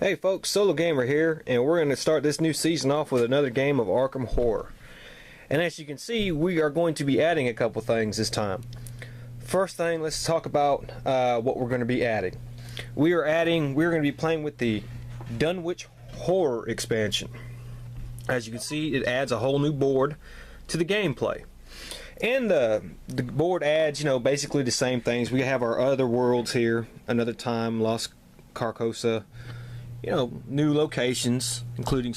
Hey folks, SoloGamer here, and we're going to start this new season off with another game of Arkham Horror. And as you can see, we are going to be adding a couple things this time. First thing, let's talk about what we're going to be adding. We're going to be playing with the Dunwich Horror expansion. As you can see, it adds a whole new board to the gameplay. And the board adds, basically the same things. We have our other worlds here, Another Time, Lost Carcosa, new locations, including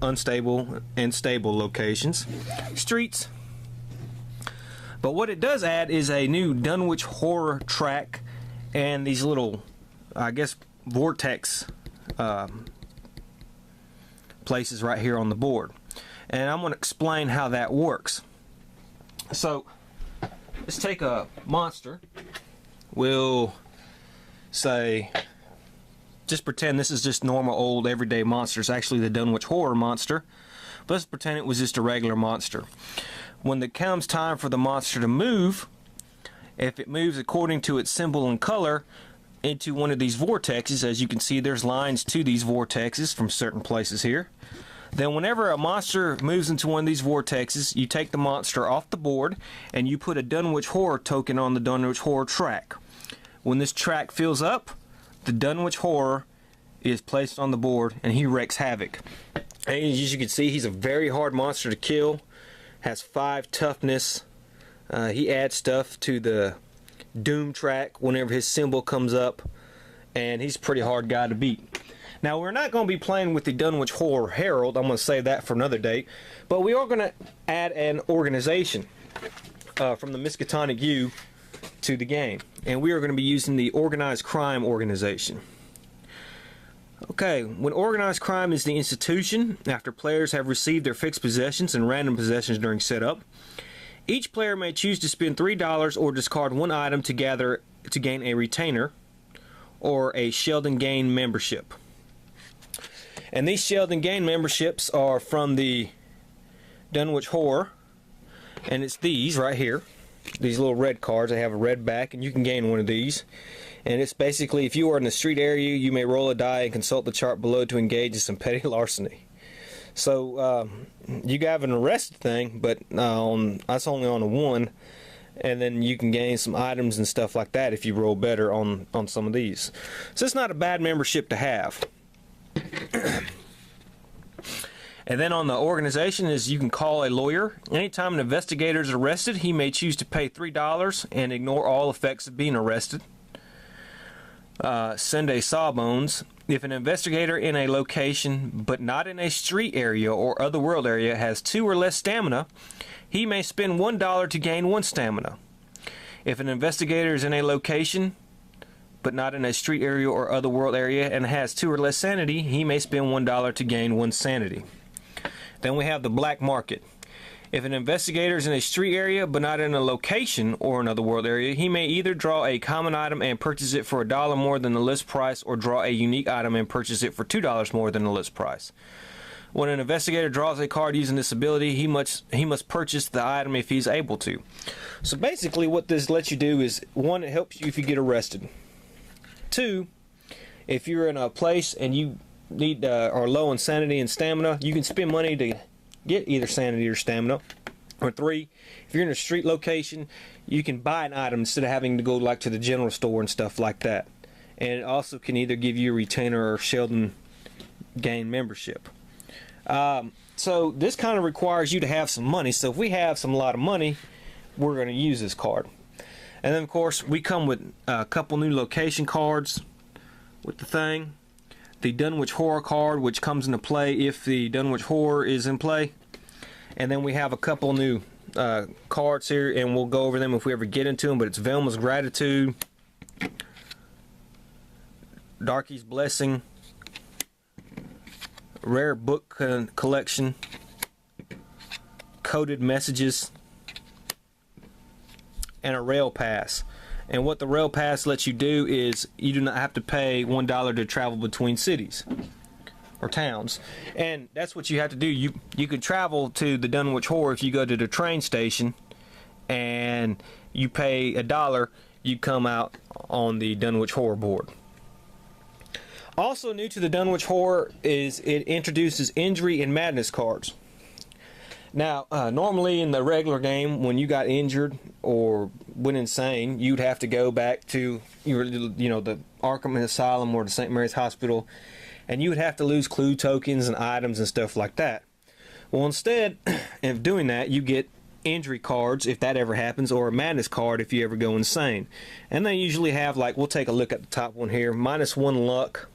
unstable and stable locations, streets. But what it does add is a new Dunwich Horror track and these little, vortex places right here on the board. And I'm going to explain how that works. So, let's take a monster. We'll say, just pretend this is just normal old everyday monster. It's actually the Dunwich Horror monster. But let's pretend it was just a regular monster. When it comes time for the monster to move, if it moves according to its symbol and color into one of these vortexes, as you can see there's lines to these vortexes from certain places here, then whenever a monster moves into one of these vortexes, you take the monster off the board and you put a Dunwich Horror token on the Dunwich Horror track. When this track fills up, the Dunwich Horror is placed on the board and he wreaks havoc. And as you can see, he's a very hard monster to kill, has 5 toughness. He adds stuff to the Doom track whenever his symbol comes up, and he's a pretty hard guy to beat. Now, we're not going to be playing with the Dunwich Horror Herald. I'm going to save that for another date. But we are going to add an organization from the Miskatonic U to the game. And we are going to be using the Organized Crime Organization. Okay, when Organized Crime is the institution, after players have received their fixed possessions and random possessions during setup, each player may choose to spend $3 or discard one item to gain a retainer or a Sheldon Gain membership. And these Sheldon Gain memberships are from the Dunwich Horror, and it's these right here. These little red cards. They have a red back, and you can gain one of these. And it's basically, if you are in the street area, you may roll a die and consult the chart below to engage in some petty larceny. So you have an arrested thing, but that's only on a 1, and then you can gain some items and stuff like that if you roll better on some of these. So it's not a bad membership to have. And then on the organization is you can call a lawyer. Anytime an investigator is arrested, he may choose to pay $3 and ignore all effects of being arrested. Send a sawbones. If an investigator in a location but not in a street area or other world area has 2 or less stamina, he may spend $1 to gain 1 stamina. If an investigator is in a location but not in a street area or other world area and has 2 or less sanity, he may spend $1 to gain 1 sanity. Then we have the black market. If an investigator is in a street area but not in a location or another world area, he may either draw a common item and purchase it for $1 more than the list price, or draw a unique item and purchase it for $2 more than the list price. When an investigator draws a card using this ability, he must purchase the item if he's able to. So basically what this lets you do is, 1, it helps you if you get arrested. 2, if you're in a place and you need are low in sanity and stamina, you can spend money to get either sanity or stamina. Or 3, if you're in a street location, you can buy an item instead of having to go to the general store and stuff like that. And it also can either give you a retainer or Sheldon Gain membership. So this kind of requires you to have some money. So if we have a lot of money, we're going to use this card. And then of course we come with a couple new location cards with the thing. The Dunwich Horror card, which comes into play if the Dunwich Horror is in play. And then we have a couple new cards here, and we'll go over them if we ever get into them, but it's Velma's Gratitude, Darky's Blessing, Rare Book Collection, Coded Messages, and a Rail Pass. And what the Rail Pass lets you do is you do not have to pay $1 to travel between cities or towns. And that's what you have to do. You could travel to the Dunwich Horror if you go to the train station and you pay $1, you come out on the Dunwich Horror board. Also new to the Dunwich Horror is it introduces injury and madness cards. Now, normally in the regular game, when you got injured or went insane, you'd have to go back to the Arkham Asylum or the St. Mary's Hospital, and you would have to lose clue tokens and items and stuff like that. Well, instead of doing that, you get injury cards if that ever happens, or a madness card if you ever go insane. And they usually have, like, we'll take a look at the top one here, -1 luck.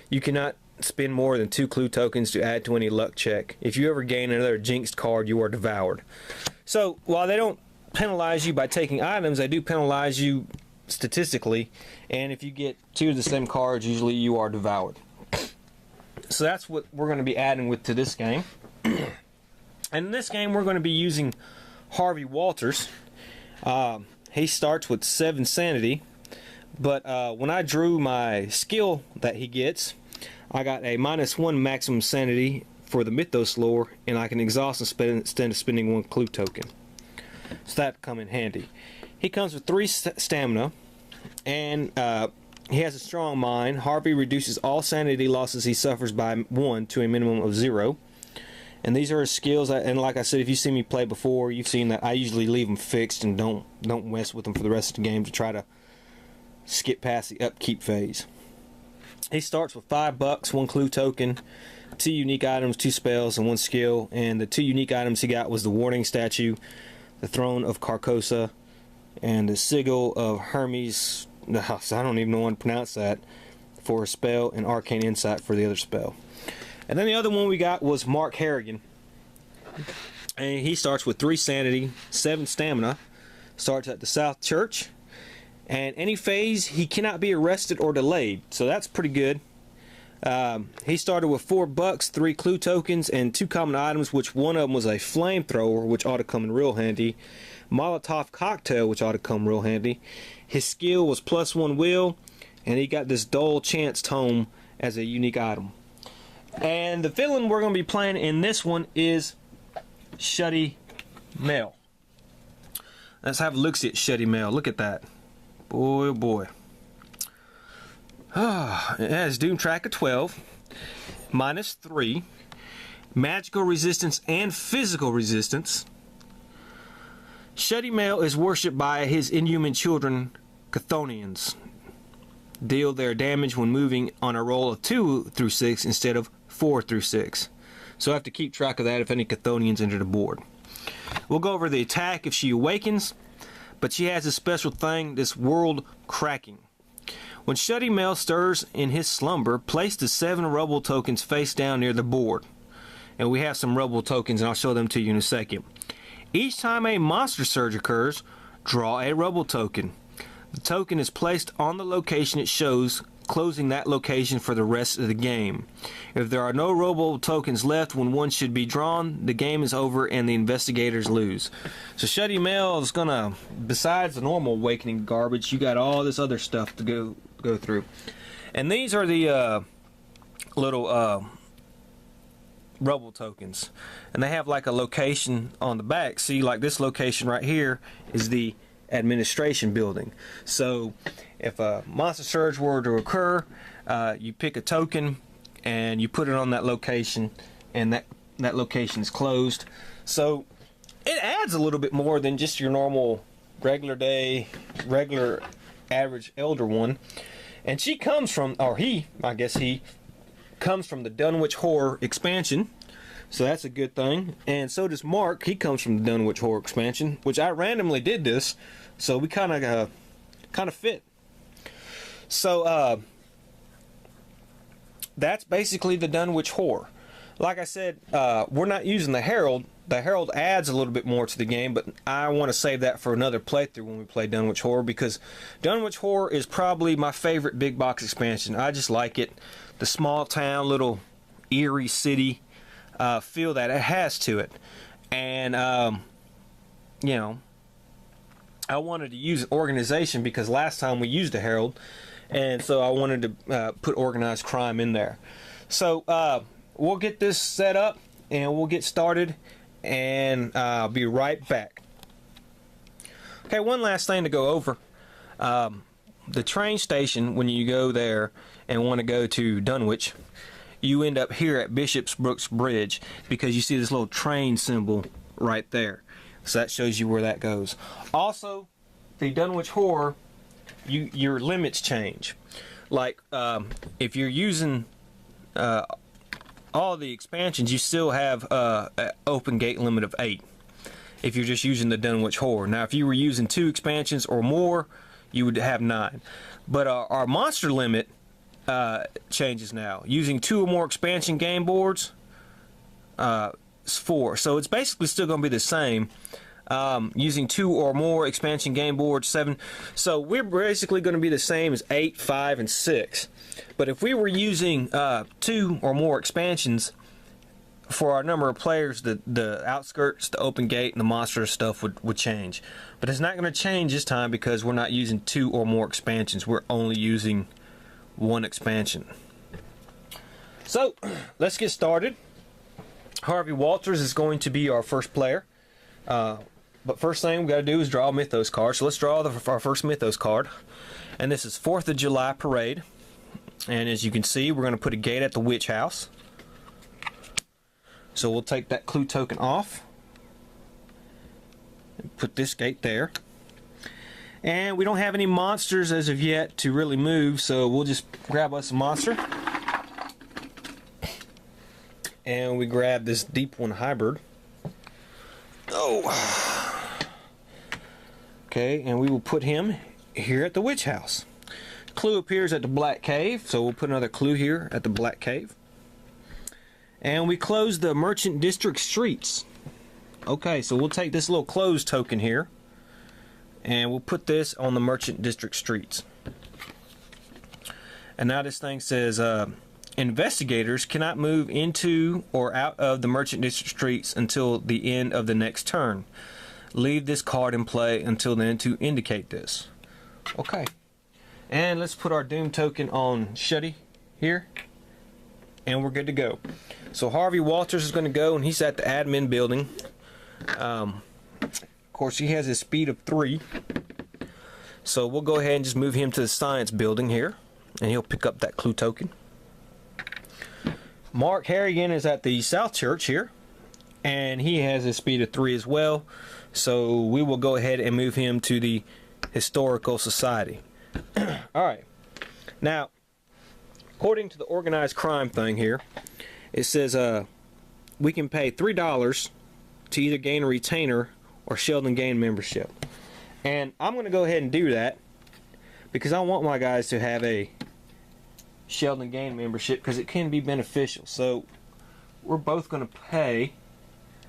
You cannot spend more than 2 clue tokens to add to any luck check. If you ever gain another jinxed card, you are devoured. So while they don't penalize you by taking items, they do penalize you statistically, and if you get 2 of the same cards, usually you are devoured. So that's what we're going to be adding to this game. And in this game, we're going to be using Harvey Walters. He starts with 7 sanity, but when I drew my skill that he gets, I got a -1 maximum sanity for the Mythos lore, and I can exhaust instead of spending 1 clue token. So that come in handy. He comes with 3 stamina, and he has a strong mind. Harvey reduces all sanity losses he suffers by 1 to a minimum of 0. And these are his skills, and like I said, if you've seen me play before, you've seen that I usually leave them fixed and don't mess with them for the rest of the game to try to skip past the upkeep phase. He starts with $5, 1 clue token, 2 unique items, 2 spells, and 1 skill. And the 2 unique items he got was the Warning Statue, the Throne of Carcosa, and the Sigil of Hermes. I don't even know how to pronounce that for a spell, and Arcane Insight for the other spell. And then the other one we got was Mark Harrigan. And he starts with 3 sanity, 7 stamina, starts at the South Church, and any phase he cannot be arrested or delayed, so that's pretty good. He started with $4, 3 clue tokens, and 2 common items, which one of them was a flamethrower, which ought to come in real handy, Molotov cocktail, which ought to come real handy. His skill was +1 will, and he got this Dull Chance Tome as a unique item. And the villain we're going to be playing in this one is Shudde Mell. Let's have a look-see at Shudde Mell. Look at that. Boy, oh boy. It has Doom Track of 12, -3, magical resistance and physical resistance. Shudde Mell is worshipped by his inhuman children, Chthonians. Deal their damage when moving on a roll of 2 through 6 instead of 4 through 6. So I have to keep track of that if any Chthonians enter the board. We'll go over the attack if she awakens, but she has a special thing, this world cracking. When Shudde Mell stirs in his slumber, place the 7 rubble tokens face down near the board. And we have some rubble tokens, and I'll show them to you in a second. Each time a monster surge occurs, draw a rubble token. The token is placed on the location it shows, closing that location for the rest of the game. If there are no rubble tokens left when one should be drawn, the game is over and the investigators lose. So Shudde Mell is gonna, besides the normal awakening garbage, you got all this other stuff to go through. And these are the little rubble tokens, and they have like a location on the back. See, like this location right here is the administration building. So if a monster surge were to occur, you pick a token and you put it on that location, and that location is closed. So it adds a little bit more than just your normal regular average elder one. And she comes from, or he, I guess he comes from the Dunwich Horror expansion, so that's a good thing. And so does Mark. He comes from the Dunwich Horror expansion, which I randomly did this, so we kind of fit. So that's basically the Dunwich Horror. Like I said, we're not using the Herald. The Herald adds a little bit more to the game, but I want to save that for another playthrough when we play Dunwich Horror, because Dunwich Horror is probably my favorite big box expansion. I just like it. The small town, little eerie city feel that it has to it. And, you know, I wanted to use an organization because last time we used a Herald, and so I wanted to put organized crime in there. So we'll get this set up and we'll get started, and I'll be right back. Okay, one last thing to go over. the train station, when you go there and want to go to Dunwich, you end up here at Bishopsbrooks Bridge because you see this little train symbol right there. So that shows you where that goes. Also, the Dunwich Horror, your limits change. Like if you're using all the expansions, you still have an open gate limit of 8 if you're just using the Dunwich Horror. Now if you were using 2 expansions or more, you would have 9. But our monster limit changes now. Using 2 or more expansion game boards, it's 4. So it's basically still going to be the same. Using 2 or more expansion game boards, 7. So we're basically going to be the same as 8, 5, and 6. But if we were using 2 or more expansions for our number of players, the outskirts, the open gate, and the monster stuff would change. But it's not going to change this time because we're not using 2 or more expansions. We're only using 1 expansion. So let's get started. Harvey Walters is going to be our first player. But first thing we got to do is draw a Mythos card. So let's draw our first Mythos card. And this is 4th of July Parade. And as you can see, we're going to put a gate at the witch house. So we'll take that clue token off. And put this gate there. And we don't have any monsters as of yet to really move. So we'll just grab us a monster. And we grab this Deep One hybrid. Oh. Okay, and we will put him here at the witch house. Clue appears at the Black Cave, so we'll put another clue here at the Black Cave. And we close the Merchant District streets. Okay, so we'll take this little close token here, and we'll put this on the Merchant District streets. And now this thing says, investigators cannot move into or out of the Merchant District streets until the end of the next turn. Leave this card in play until then to indicate this. Okay. And let's put our Doom token on Shudde here. And we're good to go. So Harvey Walters is going to go, and he's at the admin building. Of course, he has his speed of 3. So we'll go ahead and just move him to the science building here. And he'll pick up that clue token. Mark Harrigan is at the South Church here. And he has his speed of 3 as well. So we will go ahead and move him to the Historical Society. Alright. Now, according to the organized crime thing here, it says we can pay $3 to either gain a retainer or Sheldon gain membership. And I'm going to go ahead and do that because I want my guys to have a Sheldon gain membership because it can be beneficial. So we're both going to pay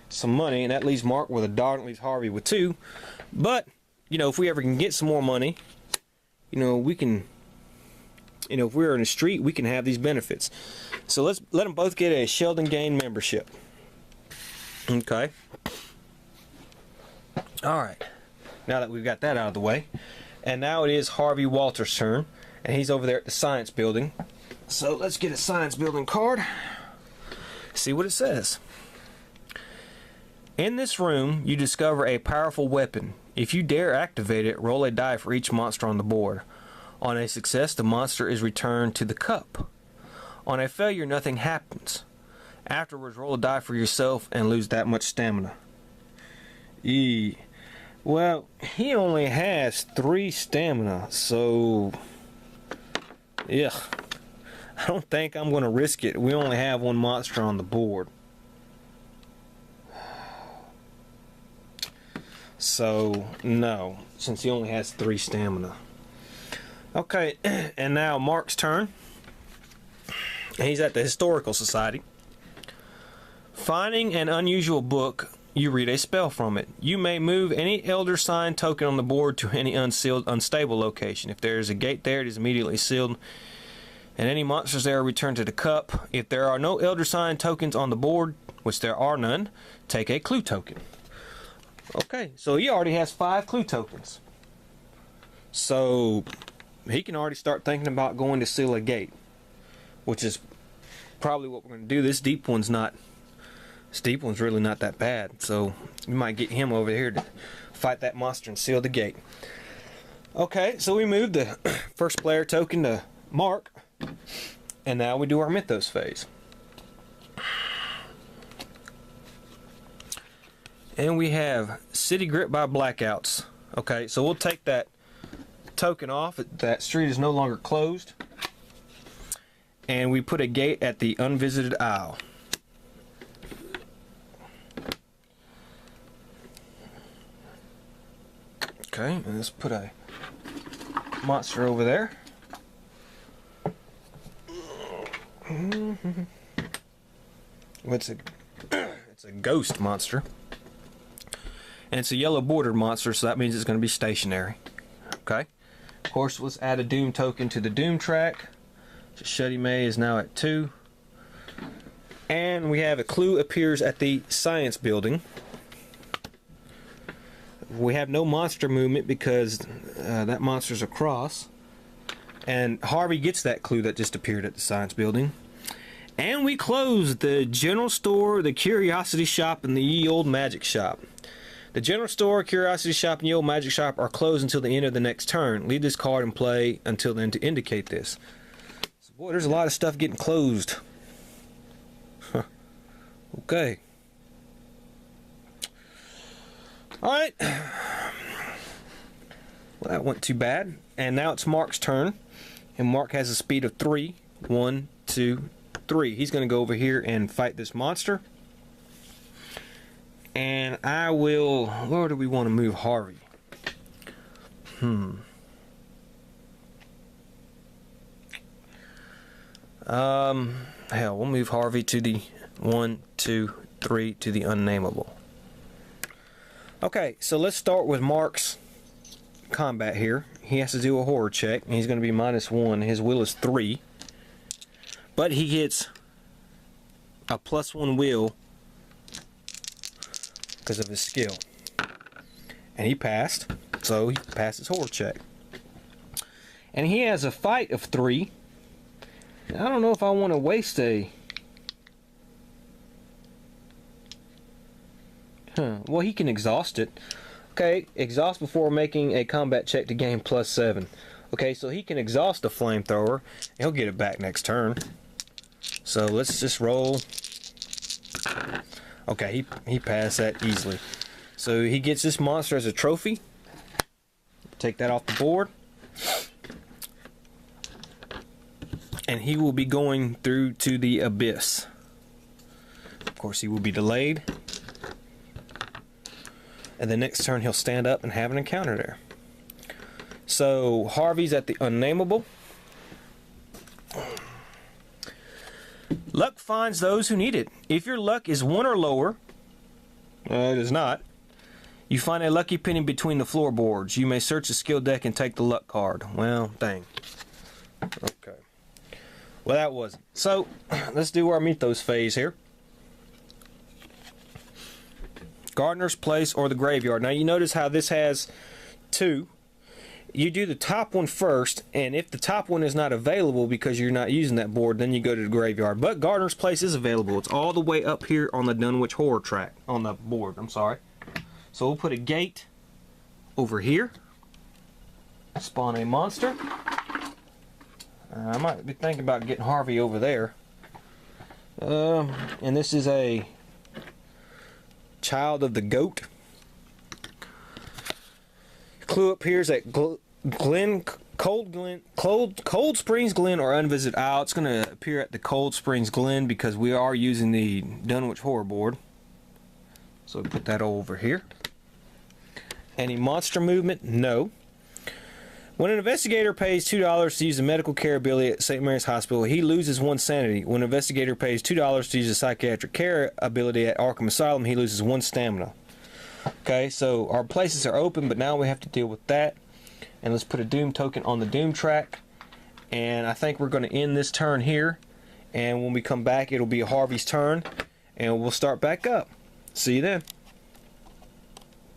some money, and that leaves Mark with $1 and leaves Harvey with 2. But you know, if we ever can get some more money, you know, we can, you know, if we're in the street, we can have these benefits. So let's let them both get a Sheldon gain membership. Okay. Alright. Now that we've got that out of the way. And now it is Harvey Walters' turn. And he's over there at the science building. So let's get a science building card. See what it says. In this room, you discover a powerful weapon. If you dare activate it, roll a die for each monster on the board. On a success, the monster is returned to the cup. On a failure, nothing happens. Afterwards, roll a die for yourself and lose that much stamina. Well, he only has 3 stamina, so yeah, I don't think I'm going to risk it. We only have 1 monster on the board. So, no, since he only has 3 stamina. Okay, and now Mark's turn. He's at the Historical Society. Finding an unusual book, you read a spell from it. You may move any Elder Sign token on the board to any unstable location. If there is a gate there, it is immediately sealed, and any monsters there are returned to the cup. If there are no Elder Sign tokens on the board, which there are none, take a clue token. Okay, so he already has 5 clue tokens. So he can already start thinking about going to seal a gate, which is probably what we're going to do. This deep one's really not that bad, so we might get him over here to fight that monster and seal the gate. Okay, so we moved the first player token to Mark, and now we do our mythos phase. And we have City Grip by Blackouts. Okay, so we'll take that token off. That street is no longer closed. And we put a gate at the unvisited aisle. Okay, and let's put a monster over there. It's a ghost monster. And it's a yellow bordered monster, so that means it's going to be stationary. Okay. Of course, let's add a Doom token to the Doom track. Shudde May is now at 2. And we have a clue appears at the science building. We have no monster movement because that monster's across. And Harvey gets that clue that just appeared at the science building. And we close the general store, the curiosity shop, and the ye old magic shop. The general store, curiosity shop, and ye old magic shop are closed until the end of the next turn. Leave this card in play until then to indicate this. So, boy, there's a lot of stuff getting closed. Huh. Okay. Alright. Well, that went too bad. And now it's Mark's turn. And Mark has a speed of 3. 1, 2, 3. He's going to go over here and fight this monster. And I will... Where do we want to move Harvey? Hell, we'll move Harvey to the 1, 2, 3 to the unnameable. Okay, so let's start with Mark's combat here. He has to do a horror check, and he's going to be -1. His will is 3. But he gets a +1 will because of his skill. And he passed, so he passed his horror check. And he has a fight of 3. I don't know if I want to waste a... Well, he can exhaust it. Okay, exhaust before making a combat check to gain +7. Okay, so he can exhaust the flamethrower. He'll get it back next turn. So let's just roll. Okay, he passed that easily. So he gets this monster as a trophy. Take that off the board. And he will be going through to the abyss. Of course, he will be delayed. And the next turn he'll stand up and have an encounter there. So Harvey's at the unnameable. Luck finds those who need it. If your luck is 1 or lower, it is not, you find a lucky penny between the floorboards. You may search the skill deck and take the luck card. Well, dang. Okay. Well, that wasn't. So, let's do our mythos phase here. Gardener's Place or the Graveyard. Now, you notice how this has 2. You do the top one first, and if the top one is not available because you're not using that board, then you go to the Graveyard. But Gardener's Place is available. It's all the way up here on the Dunwich Horror track, on the board, I'm sorry. So we'll put a gate over here. Spawn a monster. I might be thinking about getting Harvey over there. And this is a Child of the Goat. Clue appears at Cold Springs Glen or Unvisited Isle. It's going to appear at the Cold Springs Glen because we are using the Dunwich Horror board. So we put that over here. Any monster movement? No. When an investigator pays $2 to use the medical care ability at St. Mary's Hospital, he loses 1 sanity. When an investigator pays $2 to use the psychiatric care ability at Arkham Asylum, he loses 1 stamina. Okay, so our places are open, but now we have to deal with that. And let's put a Doom token on the Doom track. And I think we're going to end this turn here. And when we come back, it'll be Harvey's turn. And we'll start back up. See you then.